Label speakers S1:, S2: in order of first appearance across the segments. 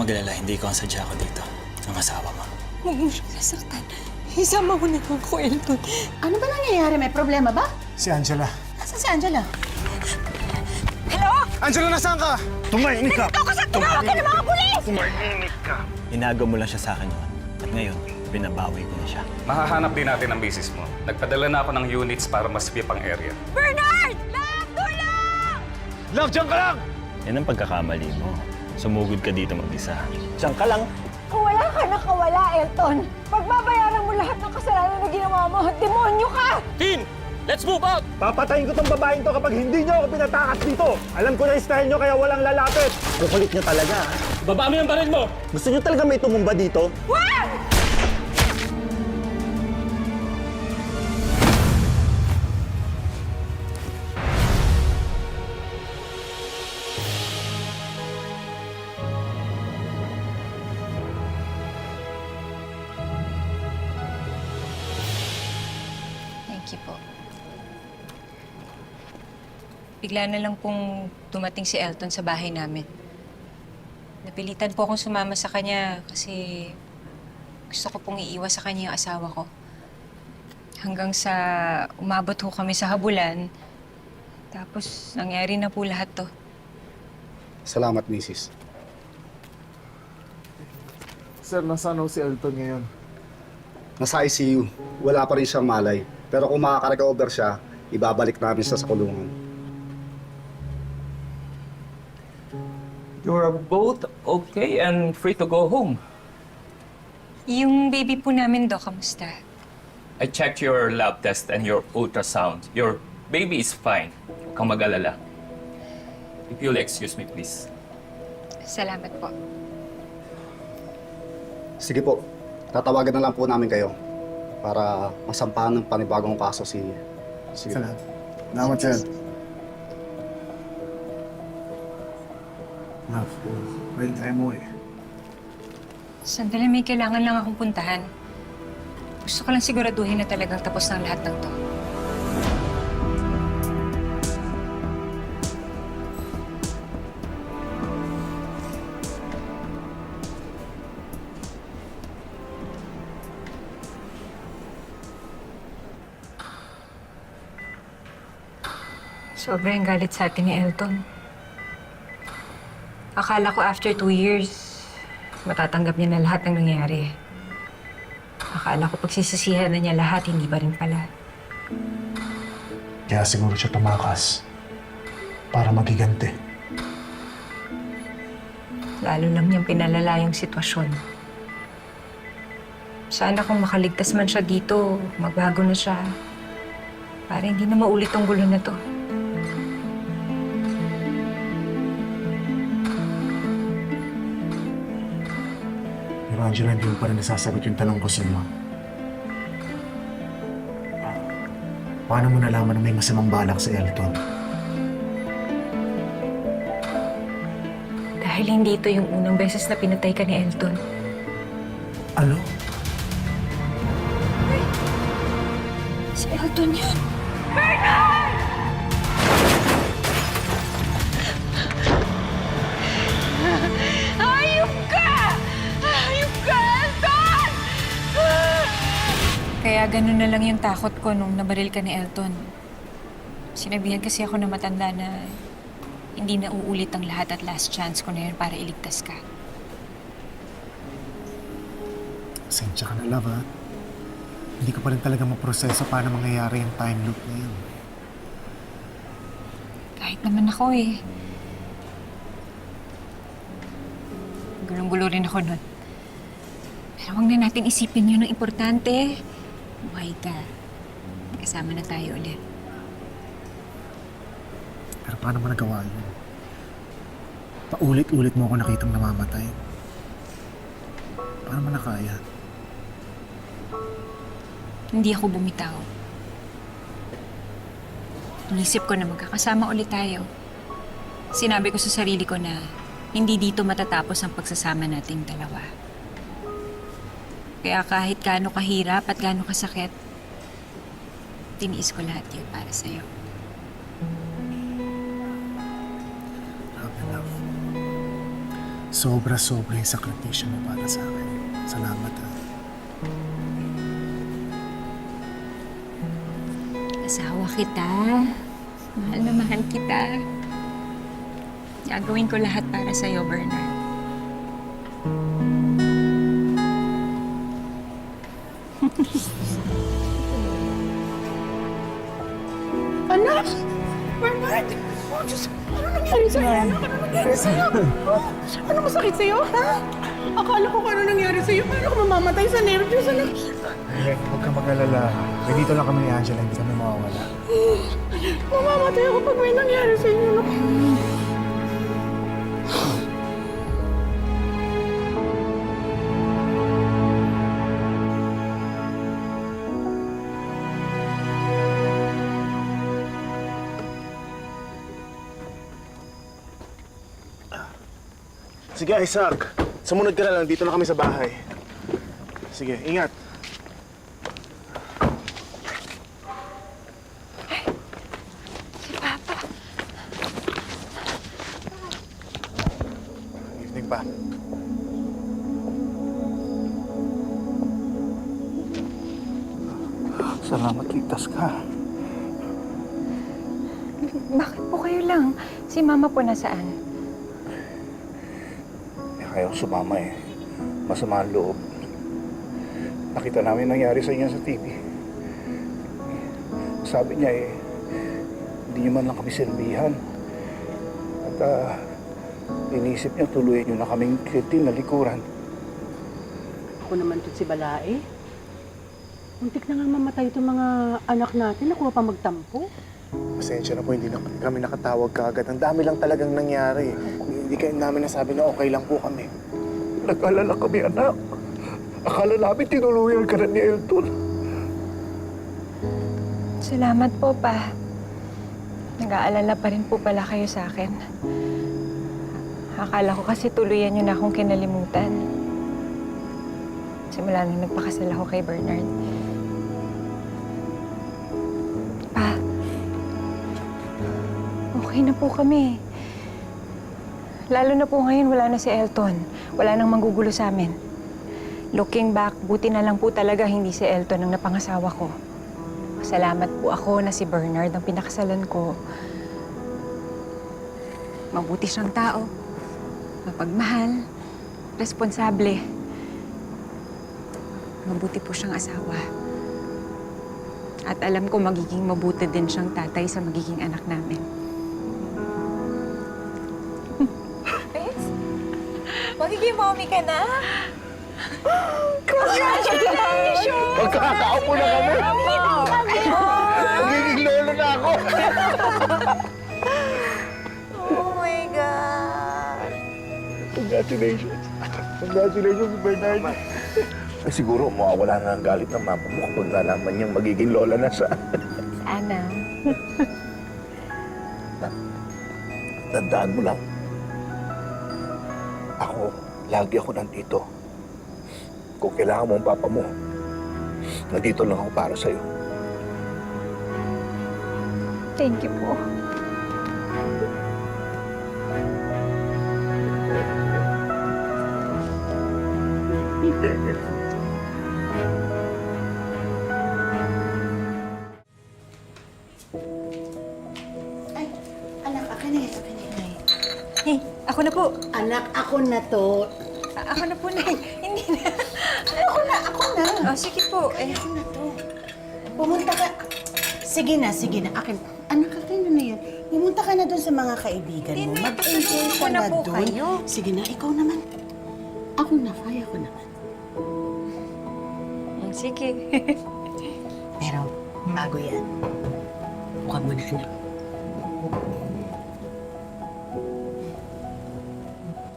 S1: mag-alala, hindi ko ang sadya ko dito. Ang asawa mo.
S2: Huwag mo siyang sasaktan. Isama mo na lang ko, Elton.
S3: Ano ba nangyayari? May problema ba?
S4: Si Angela.
S3: Nasaan si Angela?
S2: Hello?
S4: Angela, nasaan ka? Tumahimik ka!
S2: Ito kasi tumawag ka ng mga pulis!
S4: Tumahimik ka!
S1: Inago mo lang siya sa akin noon. At ngayon, binabawi ko na siya.
S5: Mahahanap din natin ang misis mo. Nagpadala na ako ng units para masipip ang area.
S2: Bernard! Love, tulong!
S4: Love, diyan ka lang!
S1: Yan ang pagkakamali mo. Sumugod ka dito mag-isa. Diyan ka lang.
S2: Kawala ka na kawala, Elton. Pagbabayaran mo lahat ng kasalanan na ginawa mo. Demonyo ka!
S6: Tin! Let's move out!
S4: Papatayin ko tong babaeng to kapag hindi niyo ako pinatakas dito. Alam ko na yung style niyo kaya walang lalapit. Kukulit niyo talaga, ha?
S6: Baba mo yung baril mo!
S4: Gusto niyo talaga may tumumba dito?
S2: Wag!
S7: Thank you po. Bigla na lang pong dumating si Elton sa bahay namin. Napilitan po akong sumama sa kanya kasi gusto ko pong iiwas sa kanya yung asawa ko. Hanggang sa umabot ho kami sa habulan, tapos nangyari na po lahat to.
S8: Salamat, Mrs.
S4: Sir, nasaan si Elton ngayon?
S8: Nasa ICU. Wala pa rin siyang malay. Pero kung makaka-recover siya, ibabalik namin siya sa kulungan.
S6: You're both okay and free to go home.
S7: Yung baby po namin, Doc, kamusta?
S6: I checked your lab test and your ultrasound. Your baby is fine. Huwag kang mag-alala. If you'll excuse me, please.
S7: Salamat po.
S8: Sige po, tatawagan na lang po namin kayo para masampahan ng panibagong kaso si... Sige.
S4: Salamat, sir. Love, well, tayo mo eh.
S7: Sandali, may kailangan lang akong puntahan. Gusto ko lang siguraduhin na talagang tapos ng lahat ng to. Sobrang galit sa atin ni Elton. Akala ko after 2 years, matatanggap niya na lahat ng nangyari. Akala ko pagsisisihan na niya lahat, hindi ba rin pala.
S4: Kaya siguro siya tumakas para magiganti.
S7: Lalo lang niyang pinalala yung sitwasyon. Sana kung makaligtas man siya dito, magbago na siya. Para hindi na maulit ang gulo na to.
S4: Pero Angela, hindi mo pa rin nasasagot yung tanong ko sa'yo. Paano mo nalaman na may masamang balak si Elton?
S7: Dahil hindi ito yung unang beses na pinatay ka ni Elton.
S4: Ano?
S7: Si Elton yun.
S2: Hayop ka! Hayop ka, Elton!
S7: Kaya ganun na lang yung takot ko nung nabaril ka ni Elton. Sinabihan kasi ako na matanda na hindi na uulit ang lahat at last chance ko na yun para iligtas ka.
S4: Pasensya ka na, love, ha? Hindi ko pa rin talaga maproseso paano mangyayari yung time loop na yun.
S7: Kahit naman ako eh. Gulong-gulo rin ako nun. Pero huwag na natin isipin yun ang importante. Buhay ka. Kasama na tayo ulit.
S4: Pero paano mo nagawa yun? Paulit-ulit mo ako nakitang namamatay. Paano mo nakaya?
S7: Hindi ako bumitaw. Inisip ko na magkakasama ulit tayo. Sinabi ko sa sarili ko na hindi dito matatapos ang pagsasama nating dalawa. Kaya kahit gaano kahirap at gaano kasakit, tiniis ko lahat yun para sa'yo.
S4: Love na love. Sobra-sobra yung sakripisyo mo para sa akin. Salamat ha.
S7: Asawa kita. Mahal na mahal kita. Gagawin ko lahat para sa'yo, Bernard.
S3: Anak! Bernard! Oh, Diyos! Ano nangyari sa'yo, anak? Ano nangyari sa'yo? Ano masakit sa'yo, ha? Akala ko kung ano nangyari sa'yo. Paano ka mamamatay sa nervyos, anak?
S4: Huwag ka mag-alala. Dito lang kami ni Angela, hindi kami mawawala.
S3: Mamamatay ako pag may nangyari sa'yo, anak.
S9: Sige, Isaac. Sumunod ka na lang. Dito na kami sa bahay. Sige, ingat. Evening pa.
S4: Salamat, ligtas ka.
S7: Bakit po kayo lang? Si Mama po nasaan?
S10: Ayaw sumama eh. Masama ang loob. Nakita namin nangyari sa inyo sa TV. Sabi niya eh, hindi niyo man lang kami silbihan. At inisip niya tuluyan niyo na kaming kritin na likuran.
S3: Ako naman to si Balae. Muntik na nga mamatay itong mga anak natin. Nakuha pa magtampo.
S9: Pasensya na po, hindi na kami nakatawag kaagad. Ang dami lang talagang nangyari. Hindi kayo namin nasabi na okay lang po kami.
S10: Nag-alala kami, anak. Akala namin tinuluyan ka na ni Elton.
S7: Salamat po, Pa. Nag-aalala pa rin po pala kayo sa akin. Akala ko kasi tuluyan niyo na akong kinalimutan. Simula nung nagpakasal ako kay Bernard. Pa, okay na po kami. Lalo na po ngayon, wala na si Elton. Wala nang manggugulo sa amin. Looking back, buti na lang po talaga hindi si Elton ang napangasawa ko. Salamat po ako na si Bernard ang pinakasalan ko. Mabuti siyang tao. Mapagmahal. Responsable. Mabuti po siyang asawa. At alam ko magiging mabuti din siyang tatay sa magiging anak namin.
S2: Magiging mommy ka na?
S10: Magkakaupo na kami. Magiging lolo na ako.
S2: Oh my God!
S10: Congratulations. Congratulations, Bernard. Ay, siguro mawawala na ang galit ng mama mo kapag nalaman niyang magiging lola na sa...
S7: Sana.
S10: Tandaan mo lang. Lagi ako nandito. Kung kailangan mo ang papa mo, nandito lang ako para sa'yo.
S7: Thank you po.
S3: Ay, anak, akin na yan, akin na yan.
S7: Hey, ako na po.
S3: Anak, ako na to.
S7: Ako na po na. Hindi na.
S3: Ako na.
S7: Oh, sige po. Eh,
S3: Ako na to. Pumunta ka. Sige na, akin. Anak, akin na yan. Pumunta ka na doon sa mga kaibigan mo.
S7: Hindi na,
S3: Mag-enjoy
S7: tutulungan
S3: ka
S7: ko na
S3: na
S7: po
S3: doon.
S7: kayo.
S3: Sige na, ikaw naman. Ako na, kaya ko naman.
S7: sige.
S3: Pero, bago yan. Huwag mo na, anak.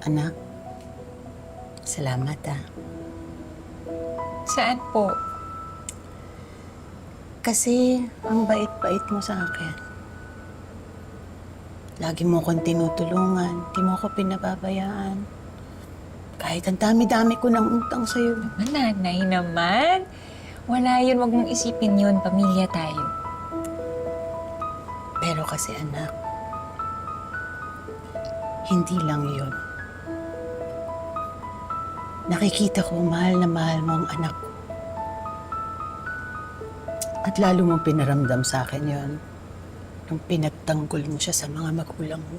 S3: Anak, salamat ah.
S7: Saan po?
S3: Kasi ang bait-bait mo sa akin. Lagi mo akong tinutulungan, di mo ako pinababayaan. Kahit ang dami-dami ko ng utang sa'yo.
S7: Nanay naman. Wala yun, wag mong isipin yun. Pamilya tayo.
S3: Pero kasi anak, hindi lang yun. nakikita ko mahal na mahal mo ang anak ko. At lalo mong pinaramdam sa akin yon nung pinagtanggol mo siya sa mga magulang mo.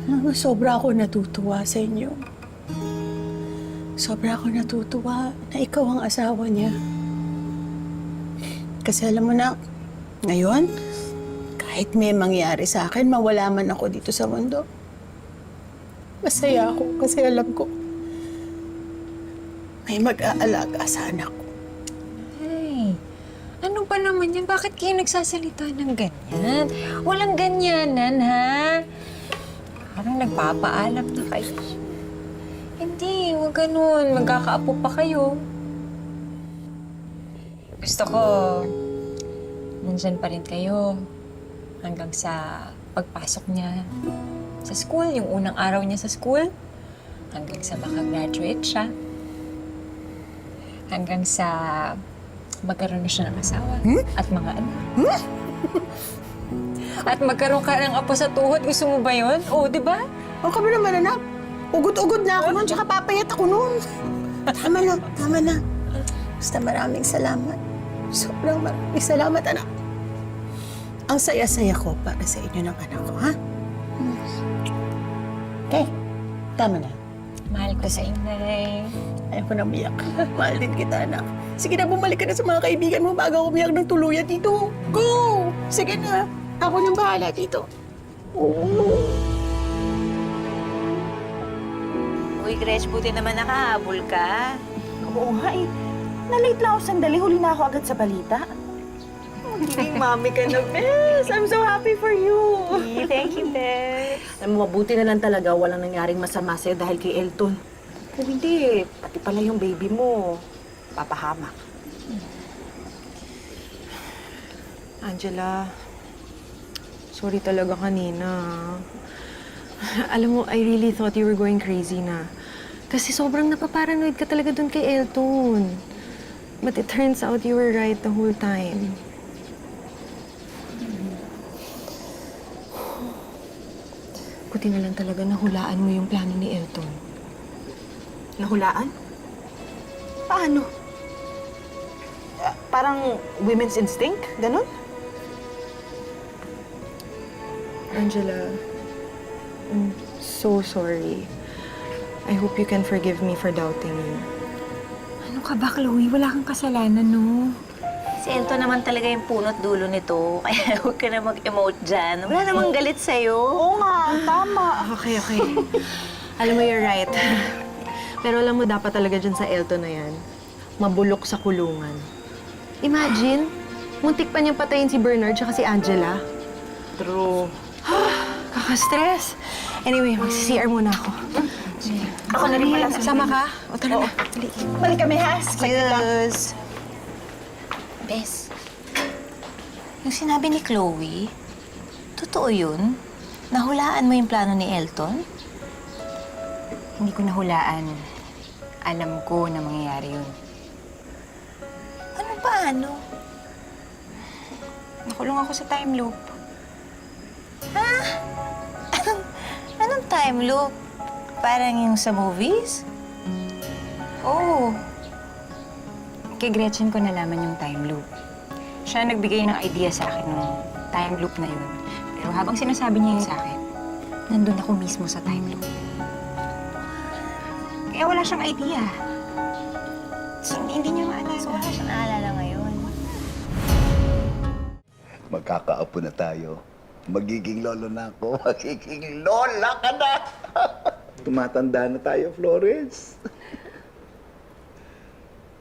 S3: Alam mo, sobra ako natutuwa sa inyo. Sobra ako natutuwa na ikaw ang asawa niya. Kasi alam mo na, ngayon, kahit may mangyari sa akin, mawala man ako dito sa mundo, masaya ako kasi alam ko may mag-aalaga sa anak ko.
S7: Ay, ano ba naman yan? Bakit kayo nagsasalita ng ganyan? Walang ganyanan, ha? Parang nagpapaalam na kayo. Hindi, huwag ganun. Magkakaapo pa kayo. Gusto ko, nandyan pa rin kayo hanggang sa pagpasok niya sa school, yung unang araw niya sa school, hanggang sa makagraduate siya, hanggang sa magkaroon na siya ng asawa at mga anak. At magkaroon ka ng apo sa tuhod. Gusto mo ba yun? Oo, di ba?
S3: O kami naman, anak. Ugod-ugod na ako nun, tsaka papayat ako nun. Tama na, tama na. Basta maraming salamat. Sobrang maraming salamat, anak. Ang saya-saya ko para sa inyo ng anak ko, ha? Okay, tama na.
S7: Mahal ko sa inay.
S3: Ayaw ko na umiyak. Mahal din kita, anak. Sige na, bumalik ka na sa mga kaibigan mo bago ako umiyak ng tuluyan dito. Go! Sige na. Ako nang bahala dito.
S2: Uy, Gretch, buti naman nakahabol ka.
S3: Oo nga eh. Na-late lang ako sandali. Huli na ako agad sa balita.
S2: Magiging mami ka na, Bes. I'm so happy for you.
S3: Thank you, Bes. Alam mo, mabuti na lang talaga walang nangyaring masama sa'yo dahil kay Elton. Kung hindi, pati pala yung baby mo, papahamak.
S11: Angela, sorry talaga kanina. Alam mo, I really thought you were going crazy na. Kasi sobrang napaparanoid ka talaga dun kay Elton. But it turns out you were right the whole time. Buti na lang talaga nahulaan mo yung plano ni Elton.
S3: Nahulaan? Paano? Parang women's instinct? Ganon?
S11: Angela, I'm so sorry. I hope you can forgive me for doubting you.
S7: Ano ka ba, Chloe? Wala kang kasalanan, no?
S2: Si Elton naman talaga yung punot dulo nito. Kaya huwag ka na mag-emote dyan. Wala namang galit sa'yo.
S3: Oo nga, tama.
S11: Okay. Alam mo, you're right. Pero alam mo, dapat talaga dyan sa Elton na yan, mabulok sa kulungan. Imagine, muntik pa niyang patayin si Bernard tsaka si Angela.
S3: True.
S11: Kaka-stress. Anyway, mag-CR muna ako.
S3: Ako na rin pala.
S11: Sama ka? O, tara na. Dali.
S3: Balik kami, ha?
S2: Excuse. Bes, yung sinabi ni Chloe, totoo yun? Nahulaan mo yung plano ni Elton?
S7: Hindi ko nahulaan. Alam ko na mangyayari yun.
S2: Ano paano?
S7: Nakulong ako sa time loop.
S2: Ha? Anong time loop? Parang yung sa movies?
S7: Oo. Kay Gretchen ko nalaman yung time loop. Siya nagbigay ng idea sa akin ng time loop na yun. Pero habang sinasabi niya yun sa akin, nandun ako mismo sa time loop. Kaya wala siyang idea. So, hindi niya maalala.
S2: So, wala siyang naalala ngayon.
S10: Magkakaapo na tayo. Magiging lolo na ako. Magiging lola ka na. Tumatanda na tayo, Florence.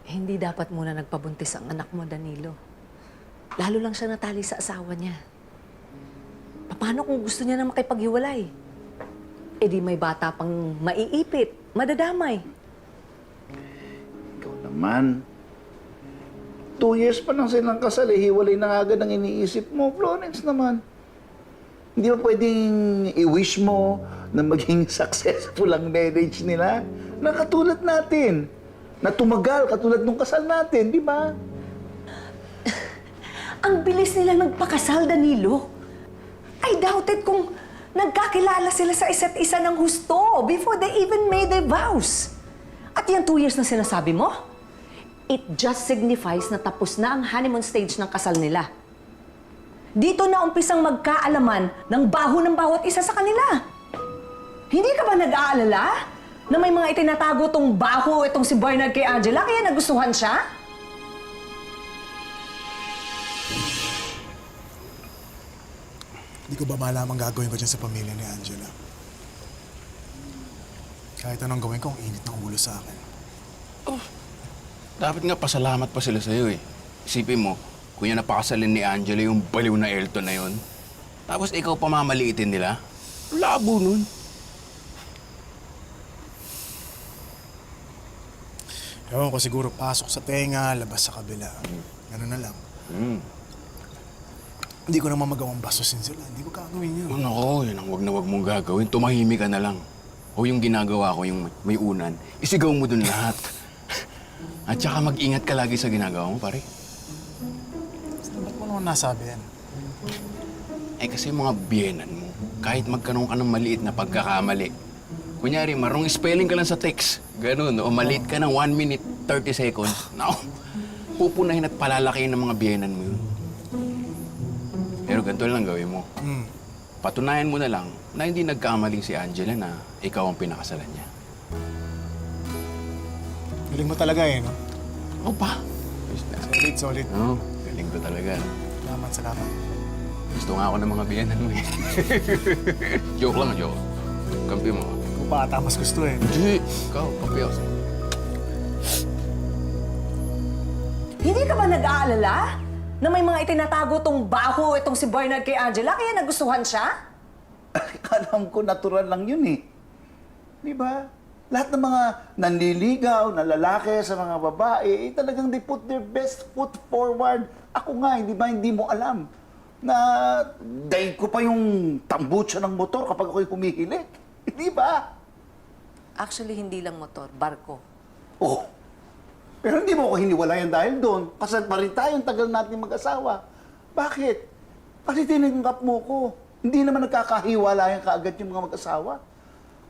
S12: Hindi dapat muna nagpabuntis ang anak mo, Danilo. Lalo lang siya natali sa asawa niya. Paano kung gusto niya na makipaghiwalay? Eh di may bata pang maiipit, madadamay.
S10: Ikaw naman. 2 years pa lang silang kasal, hiwalay na agad ang iniisip mo. Florence naman. Hindi ba pwedeng i-wish mo na maging successful ang marriage nila? Na katulad natin. Na tumagal katulad nung kasal natin, di ba?
S12: Ang bilis nila nagpakasal, Danilo. I doubted kung nagkakilala sila sa isa't isa ng husto before they even made their vows. At yan 2 years na sinasabi mo? It just signifies na tapos na ang honeymoon stage ng kasal nila. Dito na umpisang magkaalaman ng baho ng bawat isa sa kanila. Hindi ka ba nag-aalala na may mga itinatago tong baho itong si Bernard kay Angela kaya nagustuhan siya?
S4: Hindi ko ba malamang gagawin ko dyan sa pamilya ni Angela? Kahit anong gawin ko, ang init ng ulo sa akin.
S13: Dapat nga pasalamat pa sila sa'yo eh. Isipin mo, kung yan napakasalin ni Angela yung baliw na Elton na yun, tapos ikaw pamamaliitin nila, labo nun.
S4: Ewan ko siguro, pasok sa tenga, labas sa kabila. Ganun na lang. Hindi ko naman magawang bastusin sila. Hindi ko gagawin yun.
S13: Nako, yun ang wag na wag mong gagawin. Tumahimik ka na lang. O yung ginagawa ko, yung may unan, isigaw mo dun lahat. At saka mag-ingat ka lagi sa ginagawa mo, pare.
S4: Ba't mo naman nasabi yan?
S13: Eh kasi mga biyenan mo, kahit magkaroon ka ng maliit na pagkakamali. Kunyari, marong spelling ka lang sa text. Ganun, o maliit ka ng 1 minute, 30 seconds. Nako, pupunahin at palalakihin ng mga biyenan mo yun. Pero ganito lang gawin mo. Patunayan mo na lang na hindi nagkamali si Angela na ikaw ang pinakasalan niya.
S4: Galing mo talaga eh, no?
S13: Oo pa.
S4: Solid.
S13: Oo, galing ko talaga.
S4: Salamat.
S13: Gusto nga ako ng mga biyenan mo eh. Joke lang, joke. Kampi mo.
S4: Kung bata, mas gusto eh.
S13: Hindi, ikaw, kampi ako sa'yo.
S12: Hindi ka ba nag-aalala na may mga itinatago tong baho itong si Bernard kay Angela kaya nagustuhan siya?
S10: Alam ko, natural lang yun eh. Di ba? Lahat ng mga nanliligaw na lalaki sa mga babae, talagang they put their best foot forward. Ako nga, di ba, hindi mo alam na dahil ko pa yung tambucho ng motor kapag ako'y humihilik. Di ba?
S12: Actually, hindi lang motor, barko.
S10: Oh, pero hindi mo ako hiniwalayan dahil doon. Kasal pa rin tayong tagal natin mag-asawa. Bakit? Kasi tinanggap mo ko. Hindi naman nagkakahiwalayan kaagad yung mga mag-asawa.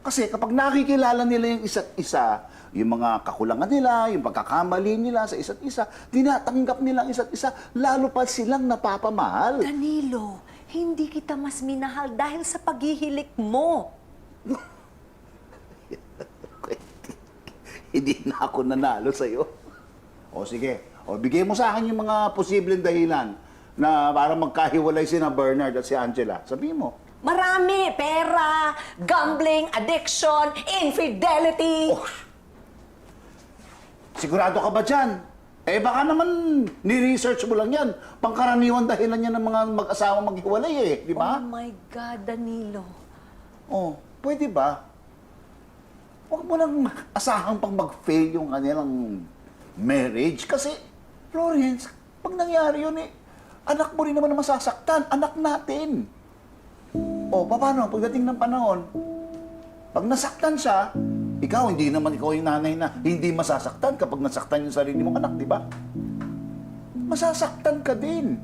S10: Kasi kapag nakikilala nila yung isa't isa, yung mga kakulangan nila, yung pagkakamali nila sa isa't isa, tinatanggap nila ang isa't isa, lalo pa silang napapamahal.
S12: Danilo, hindi kita mas minahal dahil sa paghihilik mo.
S10: Hindi na ako nanalo sa'yo. O sige, o bigay mo sa akin yung mga posibleng dahilan na para magkahiwalay si na Bernard at si Angela. Sabihin mo.
S12: Marami! Pera, gambling, addiction, infidelity.
S10: Oh. Sigurado ka ba dyan? Eh baka naman ni-research mo lang yan. Pangkaraniwan dahilan yan ng mga mag-asawa maghiwalay eh, di ba?
S12: Oh my God, Danilo.
S10: Oh, pwede ba? Huwag mo lang asahang pang mag-fail yung kanilang marriage. Kasi, Florence, pag nangyari yun eh, anak mo rin naman na masasaktan. Anak natin. O, paano? Pagdating ng panahon, pag nasaktan siya, hindi naman ikaw yung nanay na hindi masasaktan kapag nasaktan yung sarili mong anak, di ba? Masasaktan ka din.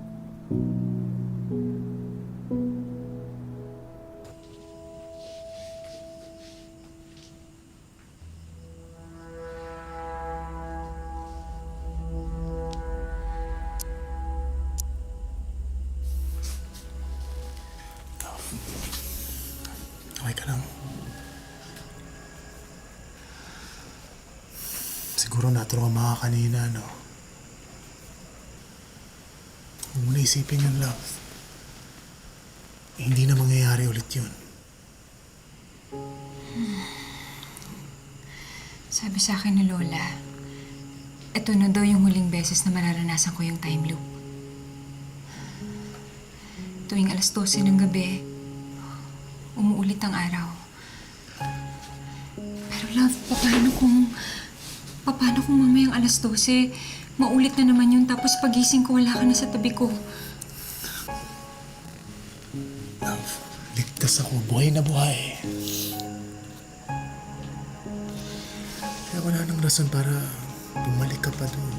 S4: Okay ka lang. Siguro natulungan mga kanina, no? Huwag mo na isipin yung love. Hindi na mangyayari ulit yun.
S7: Sabi sa akin ni Lola, ito na daw yung huling beses na mararanasan ko yung time loop. Tuwing 12:00 ng gabi, umuulit ang araw. Pero love, paano kung mamayang 12:00, maulit na naman yun tapos pagising ko wala ka na sa tabi ko?
S4: Love, ligtas ako. Buhay na buhay. Kaya wala nang rason para bumalik ka pa doon.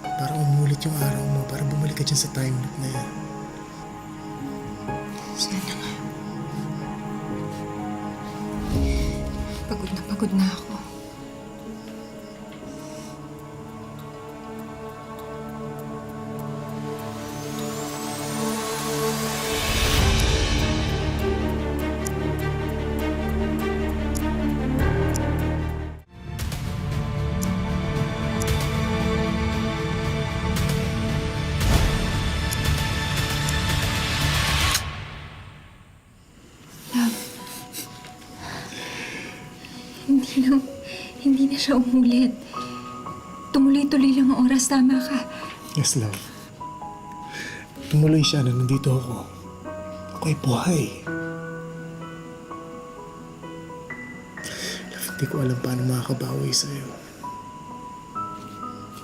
S4: Para umulit yung araw mo. Para bumalik ka dyan sa time loop na yan.
S7: Sana nga. pagod na ako. Hindi na siya umulit. Tumuloy-tuloy lang ang oras. Tama ka.
S4: Yes, love. Tumuloy siya na nandito ako. Ako'y buhay. Love, hindi ko alam paano makakabawi sa'yo.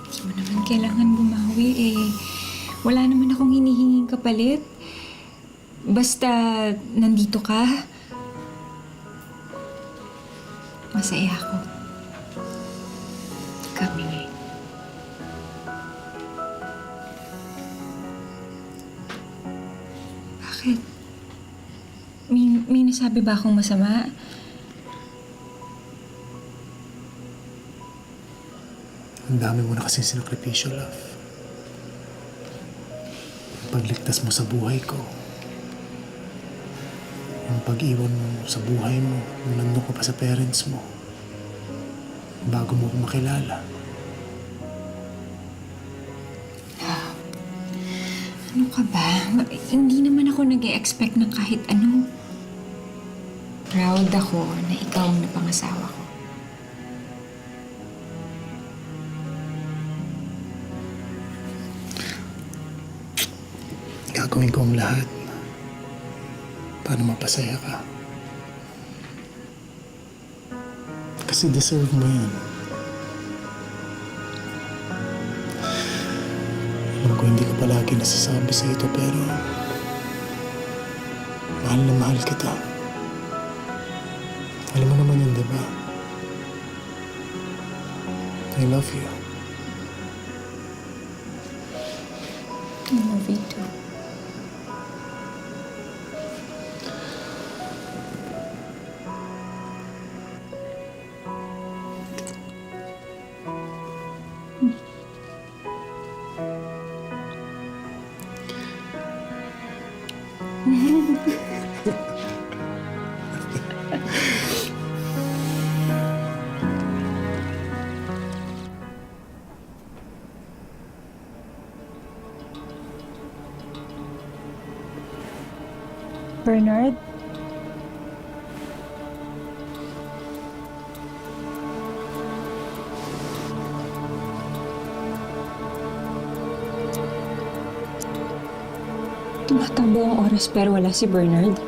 S7: Hindi mo naman kailangan bumawi eh. Wala naman akong hinihinging kapalit. Basta nandito ka, masaya ako. Kami. Bakit? May nasabi ba akong masama?
S4: Ang dami mo na kasing sinakripisyo, love. Ang pagligtas mo sa buhay ko. Yung pag-iwan mo sa buhay mo, nung nandun ka pa sa parents mo. Bago mo ako makilala.
S7: Ano ka ba? Hindi naman ako nag-e-expect ng kahit ano. Proud ako na ikaw ang napangasawa ko.
S4: Gagawin ko ang lahat para mapasaya ka. Kasi deserve mo yan. Alam ko hindi ko palagi nasasabi sa ito pero mahal na mahal kita. Alam mo naman yun, di ba? I love you.
S7: I love you too.
S2: Bernard?
S7: Tumatakbo ang oras pero wala si Bernard.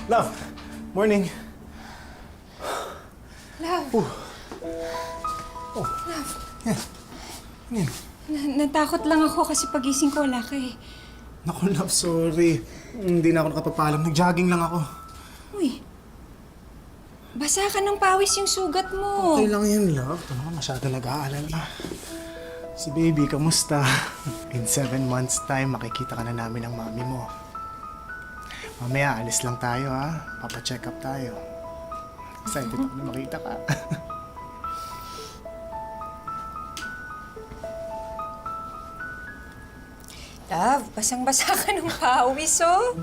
S4: Love, morning.
S7: Love. Love.
S4: Yes. Ano yun?
S7: Natakot lang ako kasi pagising ko wala ka eh.
S4: Naku, love, sorry. Hindi na ako nakapapalam. Nag-jogging lang ako.
S7: Uy. Basa ka ng pawis yung sugat mo.
S4: Okay lang yun, love. Ito naman masyado nag-aalala. Si baby, kamusta? In 7 months' time, makikita ka na namin ng mami mo. Mamaya, alis lang tayo, ha? Papa-check up tayo. Excited ako na makita ka.
S7: Love, basang-basa ka ng pawis, oh.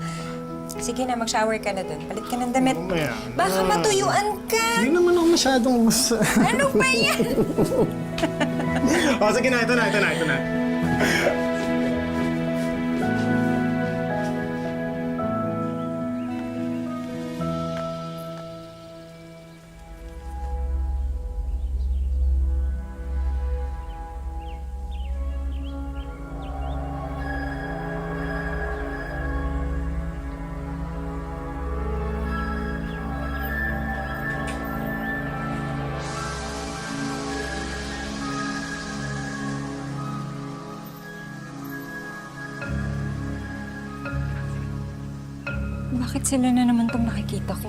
S7: Sige na, mag-shower ka na dun. Palit ka ng damit.
S4: Mamaya.
S7: Baka matuyuan ka.
S4: Hindi naman ako masyadong gusto.
S7: Ano ba yan?
S4: O, sige na. Ito na.
S7: Bakit sila na naman tong nakikita ko?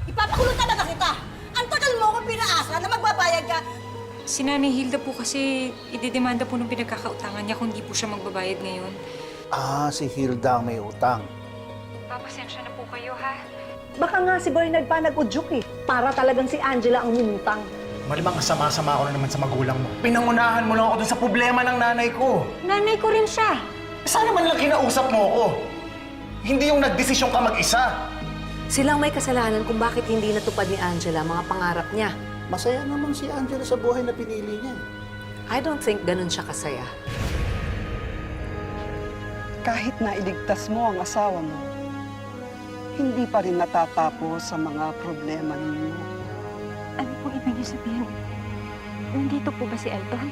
S2: Ipapakulong talaga kita! Ang tagal mo akong pinaasa na magbabayad ka!
S7: Si Nanay Hilda po kasi ididemanda po ng pinagkakautangan niya kung di po siya magbabayad ngayon.
S10: Ah, si Hilda ang may utang.
S7: Papasensya na po kayo, ha?
S12: Baka nga si Bernard pa nag-udyok eh. Para talagang si Angela ang umutang.
S4: Malimang kasama-sama ako na naman sa magulang mo. Pinangunahan mo lang ako dun sa problema ng nanay ko.
S7: Nanay ko rin siya.
S4: Sana man lang kinausap mo ako. Hindi yung nagdesisyon ka mag-isa.
S12: Silang may kasalanan kung bakit hindi natupad ni Angela mga pangarap niya.
S10: Masaya naman si Angela sa buhay na pinili niya.
S12: I don't think ganun siya kasaya.
S3: Kahit na iligtas mo ang asawa mo, hindi pa rin natatapos sa mga problema ninyo.
S7: Ano po ibig niyo sabihin? Nandito po ba si Elton?